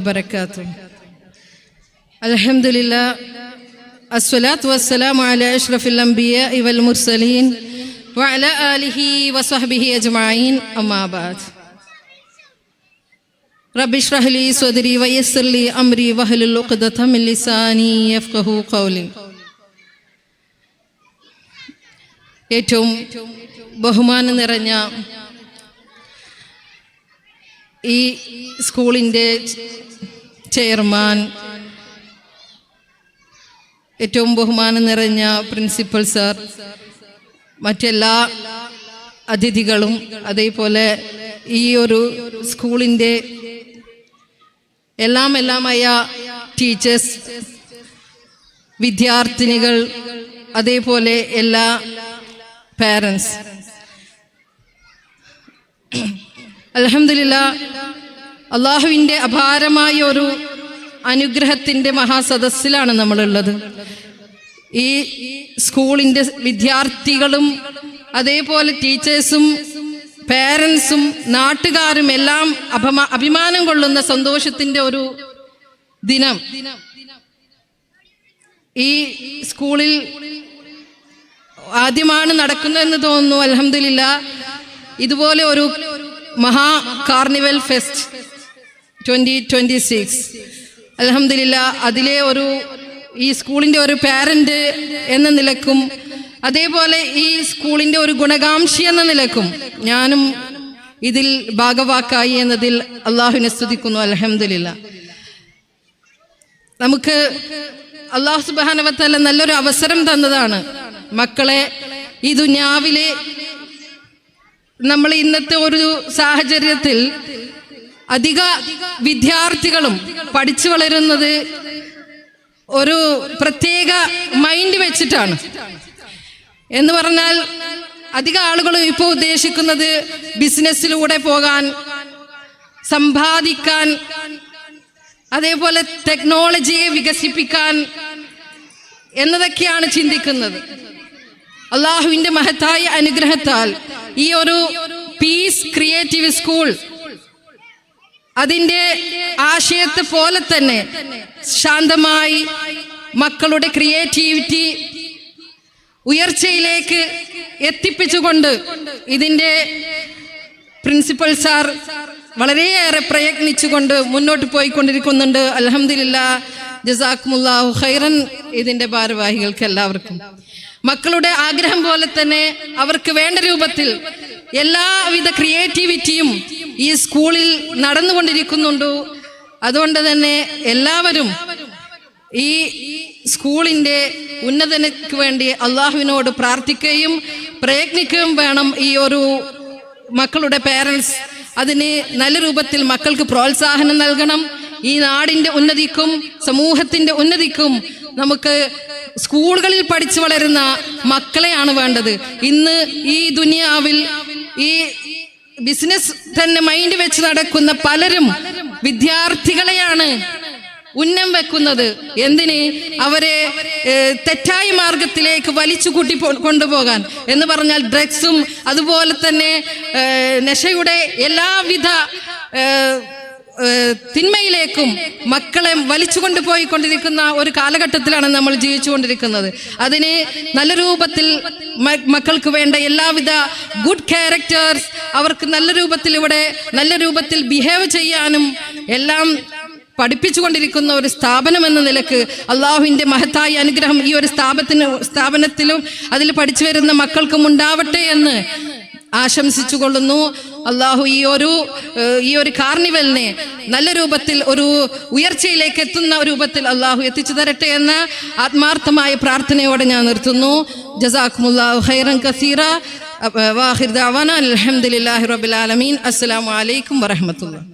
وبركاته. الحمد لله الصلاة والسلام على أشرف الأنبياء والمرسلين وعلى آله وصحبه أجمعين أما بعد. رب اشرح لي صدري ويسر لي أمري واحلل عقدة من لساني يفقهوا قولي. ഏറ്റവും ബഹുമാനം നിറഞ്ഞ ഈ സ്കൂളിൻ്റെ ചെയർമാൻ, ഏറ്റവും ബഹുമാനം നിറഞ്ഞ പ്രിൻസിപ്പൽ സാർ, മറ്റെല്ലാ അതിഥികളും, അതേപോലെ ഈ ഒരു സ്കൂളിൻ്റെ എല്ലാമായ ടീച്ചേഴ്സ്, വിദ്യാർത്ഥിനികൾ, അതേപോലെ എല്ലാ പാരൻസ്, അൽഹംദുലില്ലാ അള്ളാഹുവിൻ്റെ അപാരമായ ഒരു അനുഗ്രഹത്തിൻ്റെ മഹാസദസ്സിലാണ് നമ്മളുള്ളത്. ഈ സ്കൂളിൻ്റെ വിദ്യാർത്ഥികളും അതേപോലെ ടീച്ചേഴ്സും പാരൻസും നാട്ടുകാരും എല്ലാം അഭിമാനം കൊള്ളുന്ന സന്തോഷത്തിൻ്റെ ഒരു ദിനം. ഈ സ്കൂളിൽ ആദ്യമാണ് നടക്കുന്നതെന്ന് തോന്നുന്നു. അൽഹംദുലില്ലാ ഇതുപോലെ ഒരു മഹാ കാർണിവൽ ഫെസ്റ്റ് 2026 അൽഹംദുലില്ലാ അതിലെ ഈ സ്കൂളിൻ്റെ ഒരു പാരന്റ് എന്ന നിലക്കും അതേപോലെ ഈ സ്കൂളിൻ്റെ ഒരു ഗുണകാംക്ഷി എന്ന നിലക്കും ഞാനും ഇതിൽ ഭാഗവാക്കായി എന്നതിൽ അള്ളാഹുവിനെ സ്തുതിക്കുന്നു. അൽഹംദുലില്ലാ നമുക്ക് അള്ളാഹു സുബ്ഹാനഹു വ തആല നല്ലൊരു അവസരം തന്നതാണ്. മക്കളെ ഈ ദുനിയാവിലെ നമ്മൾ ഇന്നത്തെ ഒരു സാഹചര്യത്തിൽ അധിക വിദ്യാർത്ഥികളും പഠിച്ചു വളരുന്നത് ഒരു പ്രത്യേക മൈൻഡ് വെച്ചിട്ടാണ്. എന്ന് പറഞ്ഞാൽ അധിക ആളുകളും ഇപ്പോൾ ഉദ്ദേശിക്കുന്നത് ബിസിനസ്സിലൂടെ പോകാൻ, സമ്പാദിക്കാൻ, അതേപോലെ ടെക്നോളജിയെ വികസിപ്പിക്കാൻ എന്നതൊക്കെയാണ് ചിന്തിക്കുന്നത്. അള്ളാഹുവിൻ്റെ മഹത്തായ അനുഗ്രഹത്താൽ ഈ ഒരു പീസ് ക്രിയേറ്റീവ് സ്കൂൾ അതിൻ്റെ ആശയത്തെ പോലെ തന്നെ ശാന്തമായി മക്കളുടെ ക്രിയേറ്റിവിറ്റി ഉയർച്ചയിലേക്ക് എത്തിപ്പിച്ചുകൊണ്ട് ഇതിൻ്റെ പ്രിൻസിപ്പൽ സാർ വളരെയേറെ പ്രയത്നിച്ചുകൊണ്ട് മുന്നോട്ട് പോയിക്കൊണ്ടിരിക്കുന്നുണ്ട്. അൽഹംദുലില്ലാ ജസാക്കുമുല്ലാഹു ഖൈറൻ. ഇതിൻ്റെ ഭാരവാഹികൾക്ക് എല്ലാവർക്കും മക്കളുടെ ആഗ്രഹം പോലെ തന്നെ അവർക്ക് വേണ്ട രൂപത്തിൽ എല്ലാവിധ ക്രിയേറ്റിവിറ്റിയും ഈ സ്കൂളിൽ നടന്നുകൊണ്ടിരിക്കുന്നുണ്ട്. അതുകൊണ്ട് തന്നെ എല്ലാവരും ഈ സ്കൂളിൻ്റെ ഉന്നതനക്ക് വേണ്ടി അള്ളാഹുവിനോട് പ്രാർത്ഥിക്കുകയും പ്രയത്നിക്കുകയും വേണം. ഈ ഒരു മക്കളുടെ പേരൻസ് അതിന് നല്ല രൂപത്തിൽ മക്കൾക്ക് പ്രോത്സാഹനം നൽകണം. ഈ നാടിൻ്റെ ഉന്നതിക്കും സമൂഹത്തിൻ്റെ ഉന്നതിക്കും നമുക്ക് സ്കൂളുകളിൽ പഠിച്ചു വളരുന്ന മക്കളെയാണ് വേണ്ടത്. ഇന്ന് ഈ ദുനിയാവിൽ ഈ ബിസിനസ് തന്നെ മൈൻഡ് വെച്ച് നടക്കുന്ന പലരും വിദ്യാർത്ഥികളെയാണ് ഉന്നം വെക്കുന്നത്. എന്തിന്? അവരെ തെറ്റായ മാർഗത്തിലേക്ക് വലിച്ചു കൂട്ടി കൊണ്ടുപോകാൻ. എന്ന് പറഞ്ഞാൽ ഡ്രഗ്സും അതുപോലെ തന്നെ നശയുടെ എല്ലാവിധ തിന്മയിലേക്കും മക്കളെ വലിച്ചു കൊണ്ടുപോയിക്കൊണ്ടിരിക്കുന്ന ഒരു കാലഘട്ടത്തിലാണ് നമ്മൾ ജീവിച്ചുകൊണ്ടിരിക്കുന്നത്. അതിന് നല്ല രൂപത്തിൽ മക്കൾക്ക് വേണ്ട എല്ലാവിധ ഗുഡ് ക്യാരക്ടേഴ്സ്, അവർക്ക് നല്ല രൂപത്തിൽ ഇവിടെ നല്ല രൂപത്തിൽ ബിഹേവ് ചെയ്യാനും എല്ലാം പഠിപ്പിച്ചുകൊണ്ടിരിക്കുന്ന ഒരു സ്ഥാപനം എന്ന നിലക്ക് അള്ളാഹുവിൻ്റെ മഹത്തായ അനുഗ്രഹം ഈ ഒരു സ്ഥാപനത്തിലും അതിൽ പഠിച്ചു വരുന്ന മക്കൾക്കും ഉണ്ടാവട്ടെ എന്ന് ആശംസിച്ചു കൊള്ളുന്നു. അള്ളാഹു ഈ ഒരു കാർണിവലിനെ നല്ല രൂപത്തിൽ ഒരു ഉയർച്ചയിലേക്ക് എത്തുന്ന രൂപത്തിൽ അള്ളാഹു എത്തിച്ചു തരട്ടെ എന്ന ആത്മാർത്ഥമായ പ്രാർത്ഥനയോടെ ഞാൻ നിർത്തുന്നു. ജസാക്കുമുല്ലാഹു ഖൈറൻ കസീറ. വാഹിർ ദഅവാന അൽഹംദുലില്ലാഹി റബ്ബിൽ ആലമീൻ. അസ്സലാമു അലൈക്കും വറഹ്മത്തുള്ളാഹി.